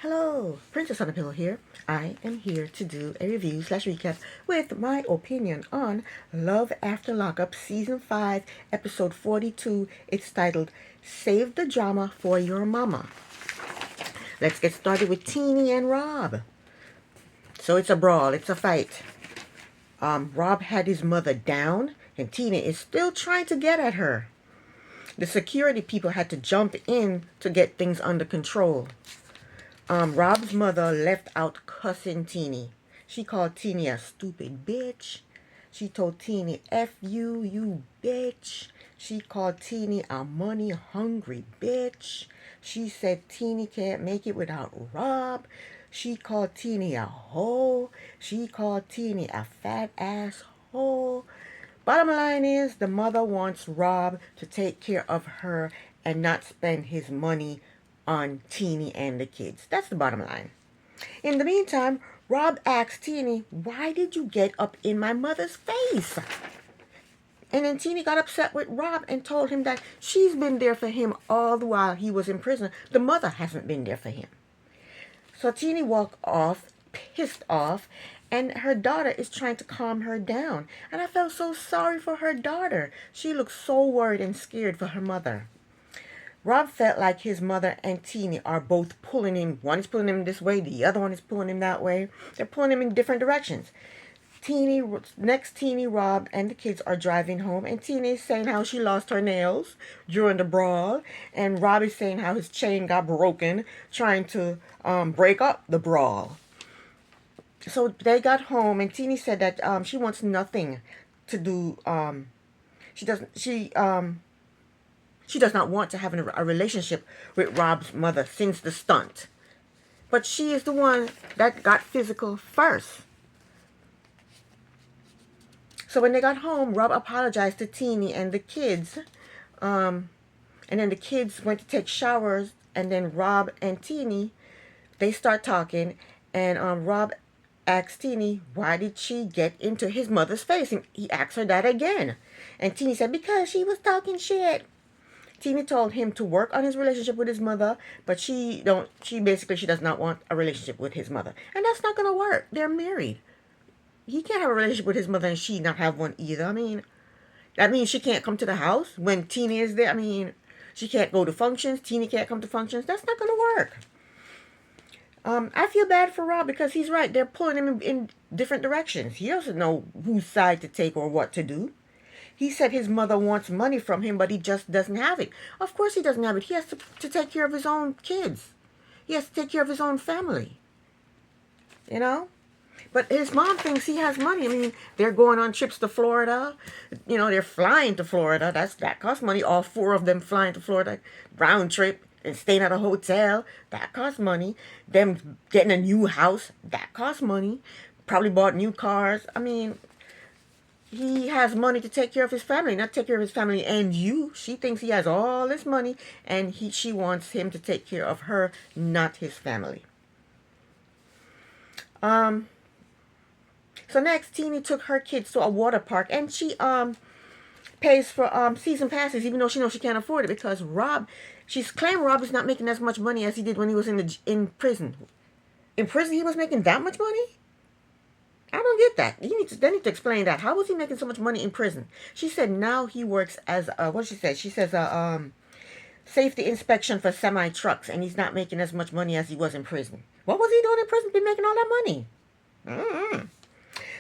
Hello, Princess on the Pillow here. I am here to do a review slash recap with my opinion on Love After Lockup Season 5, Episode 42. It's titled Save the Drama for Your Mama. Let's get started with Teeny and Rob. So it's a brawl, it's a fight. Rob had his mother down, and Tina is still trying to get at her. The security people had to jump in to get things under control. Rob's mother left out cussing Teeny. She called Teeny a stupid bitch. She told Teeny, F you, you bitch. She called Teeny a money-hungry bitch. She said Teeny can't make it without Rob. She called Teeny a hoe. She called Teeny a fat-ass hoe. Bottom line is, the mother wants Rob to take care of her and not spend his money on Teeny and the kids. That's the bottom line. In the meantime, Rob asked Teeny, why did you get up in my mother's face? And then Teeny got upset with Rob and told him that she's been there for him all the while he was in prison. The mother hasn't been there for him. So Teeny walked off, pissed off, and her daughter is trying to calm her down. And I felt so sorry for her daughter. She looked so worried and scared for her mother. Rob felt like his mother and Teeny are both pulling him. One is pulling him this way, the other one is pulling him that way. They're pulling him in different directions. Teeny, Rob, and the kids are driving home, and Teeny is saying how she lost her nails during the brawl, and Rob is saying how his chain got broken trying to break up the brawl. So they got home, and Teeny said that she wants nothing to do. She does not want to have a relationship with Rob's mother since the stunt. But she is the one that got physical first. So when they got home, Rob apologized to Teeny and the kids. And then the kids went to take showers. And then Rob and Teeny, they start talking. And Rob asked Teeny, why did she get into his mother's face? And he asked her that again. And Teeny said, because she was talking shit. Teeny told him to work on his relationship with his mother, but she does not want a relationship with his mother. And that's not going to work. They're married. He can't have a relationship with his mother and she not have one either. I mean, that means she can't come to the house when Teeny is there. I mean, she can't go to functions. Teeny can't come to functions. That's not going to work. I feel bad for Rob because he's right. They're pulling him in different directions. He doesn't know whose side to take or what to do. He said his mother wants money from him, but he just doesn't have it. Of course he doesn't have it. He has to take care of his own kids. He has to take care of his own family. You know? But his mom thinks he has money. I mean, they're going on trips to Florida. You know, they're flying to Florida. That costs money. All four of them flying to Florida. Round trip and staying at a hotel. That costs money. Them getting a new house. That costs money. Probably bought new cars. I mean, he has money to take care of his family, not take care of his family and you. She thinks he has all this money, and she wants him to take care of her, not his family. So next, Teeny took her kids to a water park, and she pays for season passes, even though she knows she can't afford it because she's claimed Rob is not making as much money as he did when he was in prison. In prison, he was making that much money? I don't get that. They need to explain that. How was he making so much money in prison? She said now he works as what did she say? She says safety inspection for semi trucks, and he's not making as much money as he was in prison. What was he doing in prison to be making all that money? Mm-hmm.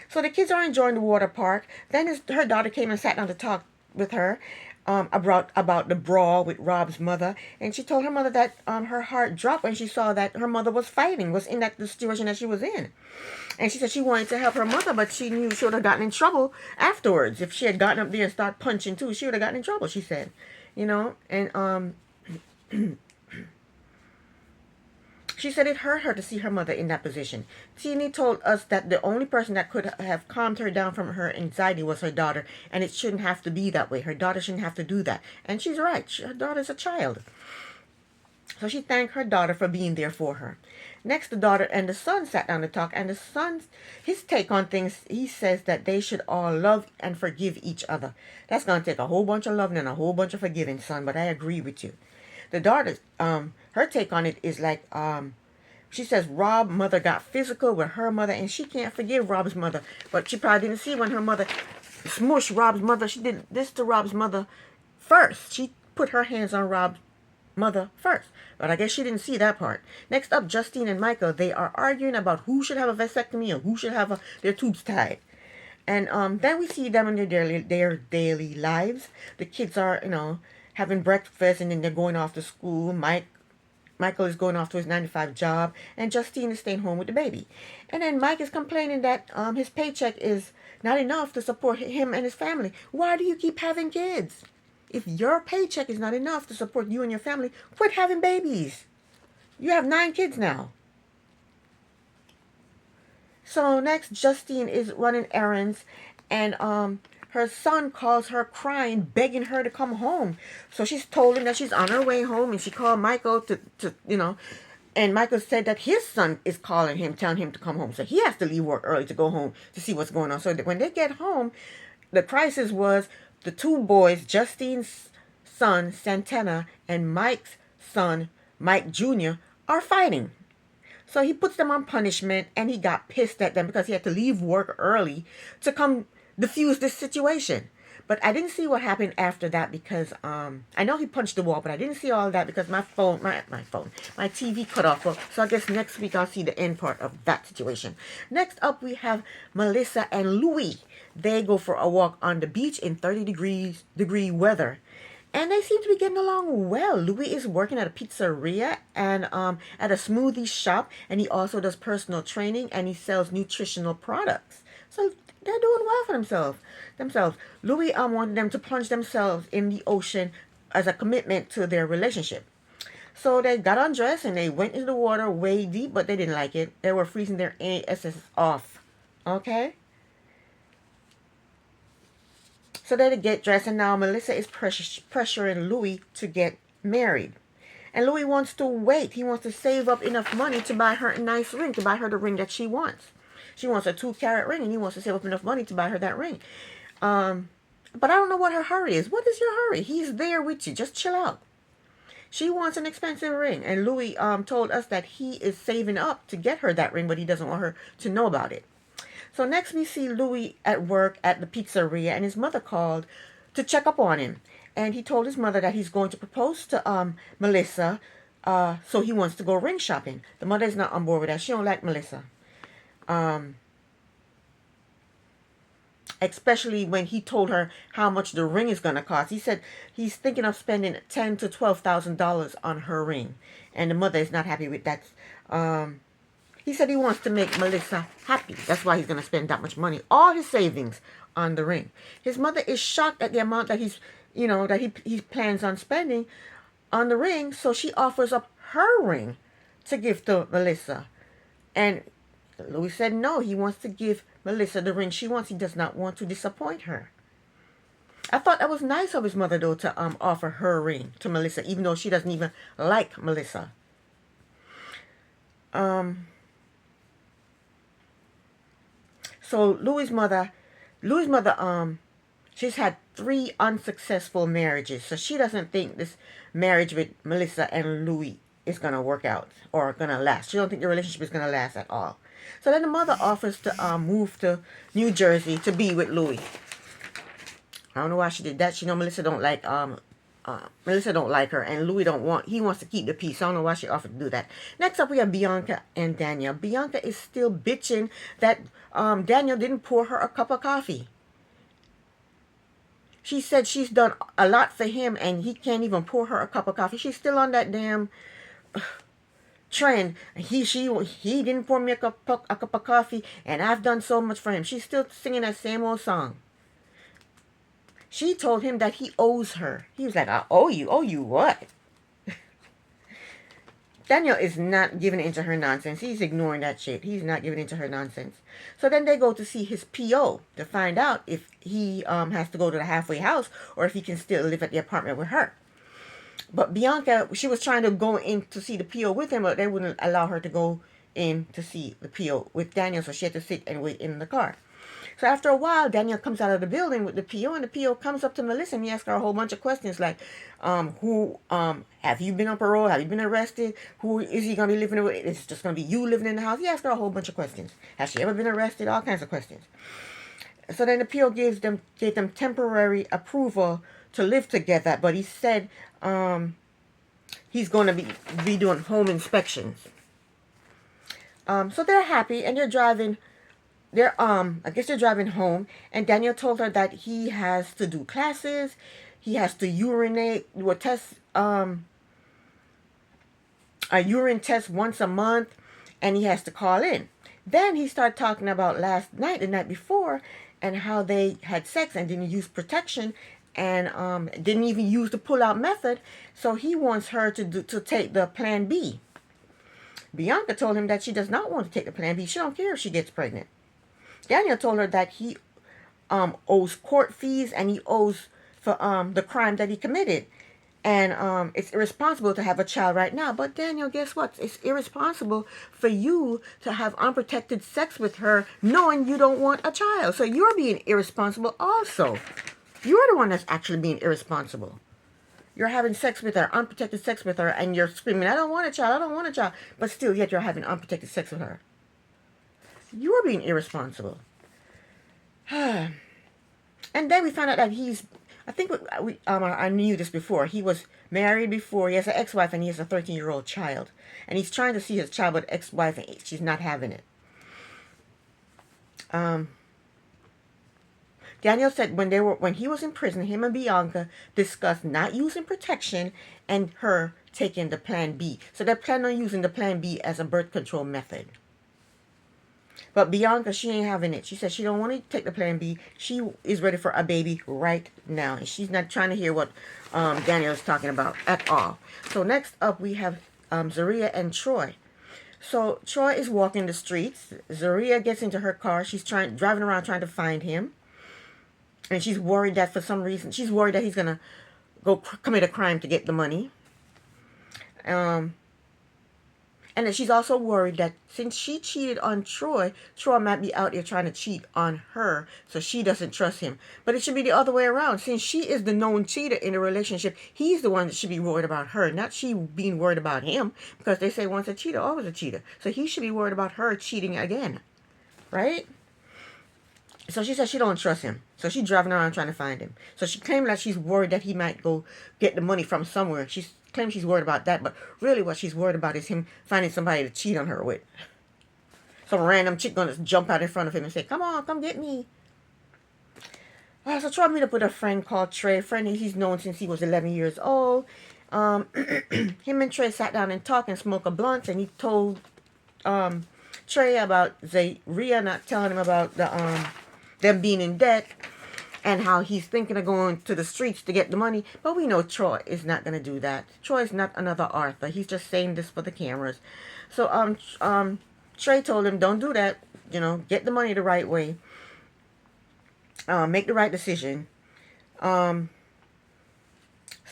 So the kids are enjoying the water park. Then her daughter came and sat down to talk with her about the brawl with Rob's mother, and she told her mother that her heart dropped when she saw that her mother was in the situation that she was in. And she said she wanted to help her mother, but she knew she would have gotten in trouble afterwards. If she had gotten up there and started punching too, she would have gotten in trouble, she said. You know, and she said it hurt her to see her mother in that position. Teeny told us that the only person that could have calmed her down from her anxiety was her daughter, and it shouldn't have to be that way. Her daughter shouldn't have to do that. And she's right. Her daughter's a child. So she thanked her daughter for being there for her. Next, the daughter and the son sat down to talk, and the son, his take on things, he says that they should all love and forgive each other. That's going to take a whole bunch of loving and a whole bunch of forgiving, son, but I agree with you. The daughter, her take on it is like, She says Rob's mother got physical with her mother, and she can't forgive Rob's mother. But she probably didn't see when her mother smushed Rob's mother. She did this to Rob's mother first. She put her hands on Rob's mother first. But I guess she didn't see that part. Next up, Justine and Michael. They are arguing about who should have a vasectomy or who should have their tubes tied. And then we see them in their daily lives. The kids are, having breakfast, and then they're going off to school. Michael is going off to his 9 to 5 job, and Justine is staying home with the baby. And then Mike is complaining that his paycheck is not enough to support him and his family. Why do you keep having kids? If your paycheck is not enough to support you and your family, quit having babies. You have 9 kids now. So next, Justine is running errands, and her son calls her crying, begging her to come home. So she's told him that she's on her way home, and she called Michael to and Michael said that his son is calling him, telling him to come home. So he has to leave work early to go home to see what's going on. So that when they get home, the crisis was the 2 boys, Justine's son, Santana, and Mike's son, Mike Jr., are fighting. So he puts them on punishment, and he got pissed at them because he had to leave work early to come diffuse this situation. But I didn't see what happened after that because I know he punched the wall, but I didn't see all that because my TV cut off. So I guess next week I'll see the end part of that situation. Next up, we have Melissa and Louis. They go for a walk on the beach in 30-degree weather. And they seem to be getting along well. Louis is working at a pizzeria and at a smoothie shop. And he also does personal training, and he sells nutritional products. So they're doing well for themselves. Louis wanted them to plunge themselves in the ocean as a commitment to their relationship. So they got undressed and they went into the water way deep, but they didn't like it. They were freezing their asses off. Okay? So they get dressed, and now Melissa is pressuring Louis to get married. And Louis wants to wait. He wants to save up enough money to buy her a nice ring, to buy her the ring that she wants. She wants a 2-carat ring, and he wants to save up enough money to buy her that ring. But I don't know what her hurry is. What is your hurry? He's there with you. Just chill out. She wants an expensive ring, and Louis told us that he is saving up to get her that ring, but he doesn't want her to know about it. So next we see Louis at work at the pizzeria, and his mother called to check up on him. And he told his mother that he's going to propose to Melissa, so he wants to go ring shopping. The mother is not on board with that. She don't like Melissa. Especially when he told her how much the ring is going to cost. He said he's thinking of spending $10,000 to $12,000 on her ring. And the mother is not happy with that. He said he wants to make Melissa happy. That's why he's going to spend that much money. All his savings on the ring. His mother is shocked at the amount that he plans on spending on the ring. So she offers up her ring to give to Melissa. And Louis said no. He wants to give Melissa the ring she wants. He does not want to disappoint her. I thought that was nice of his mother, though, to offer her ring to Melissa, even though she doesn't even like Melissa. So Louis' mother, she's had 3 unsuccessful marriages. So she doesn't think this marriage with Melissa and Louis is going to work out or going to last. She don't think the relationship is going to last at all. So then the mother offers to move to New Jersey to be with Louis. I don't know why she did that. She know Melissa don't like her, and Louis he wants to keep the peace. I don't know why she offered to do that. Next up, we have Bianca and Daniel. Bianca is still bitching that Daniel didn't pour her a cup of coffee. She said she's done a lot for him, and he can't even pour her a cup of coffee. She's still on that damn trend. He didn't pour me a cup of coffee, and I've done so much for him. She's still singing that same old song. She told him that he owes her. He was like, I owe you. Owe you what? Daniel is not giving into her nonsense. He's ignoring that shit. He's not giving into her nonsense. So then they go to see his PO to find out if he has to go to the halfway house or if he can still live at the apartment with her. But Bianca, she was trying to go in to see the PO with him, but they wouldn't allow her to go in to see the PO with Daniel, so she had to sit and wait in the car. So after a while, Daniel comes out of the building with the PO, and the PO comes up to Melissa and he asks her a whole bunch of questions like, who have you been on parole? Have you been arrested? Who is he gonna be living with? It's just gonna be you living in the house. He asked her a whole bunch of questions. Has she ever been arrested? All kinds of questions. So then the PO gave them temporary approval to live together, but he said he's going to be doing home inspections. So they're happy and they're driving. I guess they're driving home, and Daniel told her that he has to do classes, he has to urinate, do a test, a urine test once a month, and he has to call in. Then he started talking about last night, the night before, and how they had sex and didn't use protection and didn't even use the pull-out method. So he wants her to take the Plan B. Bianca told him that she does not want to take the Plan B. She don't care if she gets pregnant. Daniel told her that he owes court fees and he owes for the crime that he committed. And it's irresponsible to have a child right now. But Daniel, guess what? It's irresponsible for you to have unprotected sex with her knowing you don't want a child. So you're being irresponsible also. You're the one that's actually being irresponsible. You're having sex with her, unprotected sex with her, and you're screaming, I don't want a child, I don't want a child. But still, yet you're having unprotected sex with her. You're being irresponsible. And then we found out that I think I knew this before. He was married before. He has an ex-wife and he has a 13-year-old child. And he's trying to see his child with ex-wife and she's not having it. Daniel said when he was in prison, him and Bianca discussed not using protection and her taking the Plan B. So they're planning on using the Plan B as a birth control method. But Bianca, she ain't having it. She said she don't want to take the Plan B. She is ready for a baby right now. And she's not trying to hear what Daniel is talking about at all. So next up we have Zaria and Troy. So Troy is walking the streets. Zaria gets into her car. She's driving around trying to find him. And she's worried that for some reason, she's worried that he's going to go commit a crime to get the money. And then she's also worried that since she cheated on Troy, Troy might be out there trying to cheat on her, so she doesn't trust him. But it should be the other way around. Since she is the known cheater in the relationship, he's the one that should be worried about her, not she being worried about him, because they say once a cheater, always a cheater. So he should be worried about her cheating again, right? So she says she don't trust him. So she's driving around trying to find him. So she claimed that she's worried that he might go get the money from somewhere. She claims she's worried about that, but really what she's worried about is him finding somebody to cheat on her with. Some random chick gonna jump out in front of him and say, come on, come get me. So Troy meet up with a friend called Trey. Friend he's known since he was 11 years old. Him and Trey sat down and talked and smoked a blunt, and he told Trey about Zaria not telling him about them being in debt and how he's thinking of going to the streets to get the money. But we know Troy is not going to do that. Troy is not another Arthur. He's just saying this for the cameras. So Trey told him, don't do that. You know, get the money the right way. Make the right decision. So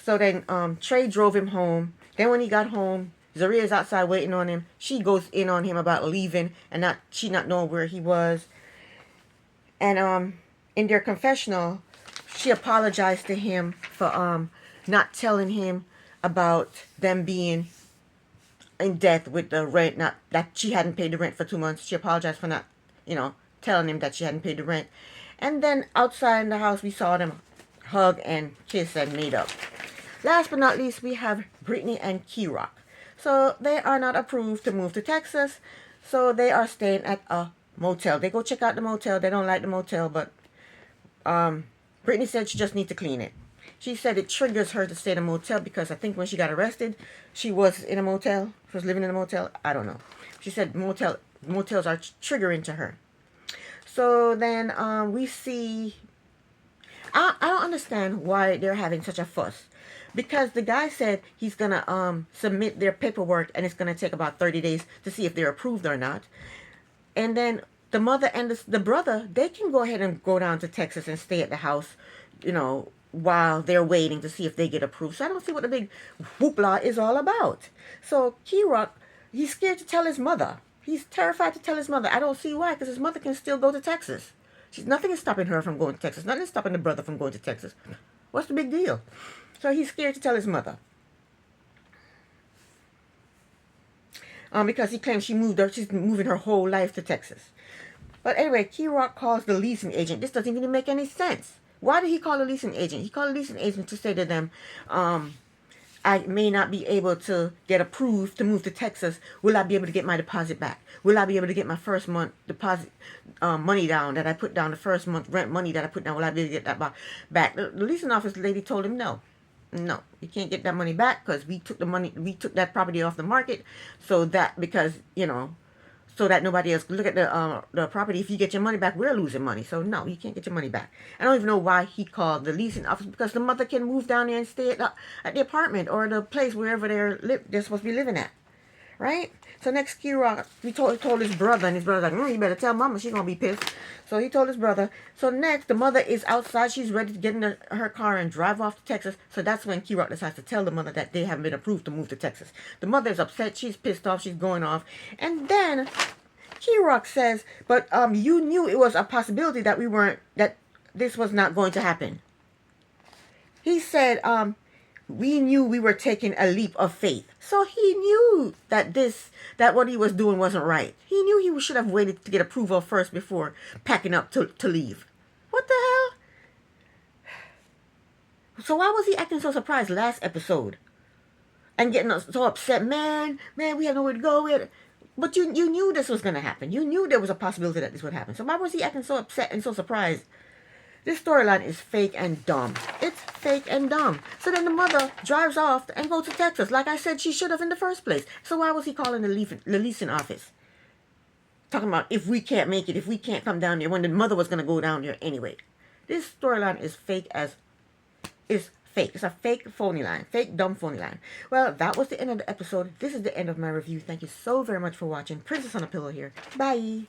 then Trey drove him home. Then when he got home, Zaria's outside waiting on him. She goes in on him about leaving and she not knowing where he was. And in their confessional, she apologized to him for not telling him about them being in debt with the rent, not that she hadn't paid the rent for 2 months. She apologized for not, telling him that she hadn't paid the rent. And then outside in the house, we saw them hug and kiss and meet up. Last but not least, we have Brittany and Keyrock. So they are not approved to move to Texas, so they are staying at a motel. They go check out the motel. They don't like the motel, but Brittany said she just needs to clean it. She said it triggers her to stay in a motel because I think when she got arrested, she was in a motel. She was living in a motel. I don't know. She said motels are triggering to her. So then we see... I don't understand why they're having such a fuss. Because the guy said he's going to submit their paperwork and it's going to take about 30 days to see if they're approved or not. And then the mother and the brother, they can go ahead and go down to Texas and stay at the house, while they're waiting to see if they get approved. So I don't see what the big whoopla is all about. So Keyrock, he's scared to tell his mother. He's terrified to tell his mother. I don't see why, because his mother can still go to Texas. Nothing is stopping her from going to Texas. Nothing is stopping the brother from going to Texas. What's the big deal? So he's scared to tell his mother. Because he claims she's moving her whole life to Texas. But anyway, Key Rock calls the leasing agent. This doesn't even make any sense. Why did he call the leasing agent? He called the leasing agent to say to them, I may not be able to get approved to move to Texas. Will I be able to get my deposit back? Will I be able to get my first month deposit money down that I put down, the first month rent money that I put down? Will I be able to get that back? The leasing office lady told him no. No, you can't get that money back because we took that property off the market so that so that nobody else look at the property. If you get your money back, we're losing money. So no, you can't get your money back. I don't even know why he called the leasing office, because the mother can move down there and stay at the apartment or the place wherever they're supposed to be living at, right? So next, Key Rock, he told his brother, and his brother's like, you better tell mama, she's gonna be pissed. So he told his brother. So next, the mother is outside. She's ready to get in her car and drive off to Texas. So that's when Key Rock decides to tell the mother that they haven't been approved to move to Texas. The mother is upset. She's pissed off. She's going off. And then Key Rock says, but you knew it was a possibility that that this was not going to happen. He said, we knew we were taking a leap of faith. So he knew that what he was doing wasn't right. He knew he should have waited to get approval first before packing up to leave. What the hell? So why was he acting so surprised last episode? And getting so upset, man, we have nowhere to go with. But you knew this was going to happen. You knew there was a possibility that this would happen. So why was he acting so upset and so surprised? This storyline is fake and dumb. It's fake and dumb. So then the mother drives off and goes to Texas. Like I said, she should have in the first place. So why was he calling the leasing office? Talking about if we can't make it, if we can't come down there, when the mother was going to go down there anyway. This storyline is fake. It's a fake phony line. Fake, dumb phony line. Well, that was the end of the episode. This is the end of my review. Thank you so very much for watching. Princess on a Pillow here. Bye.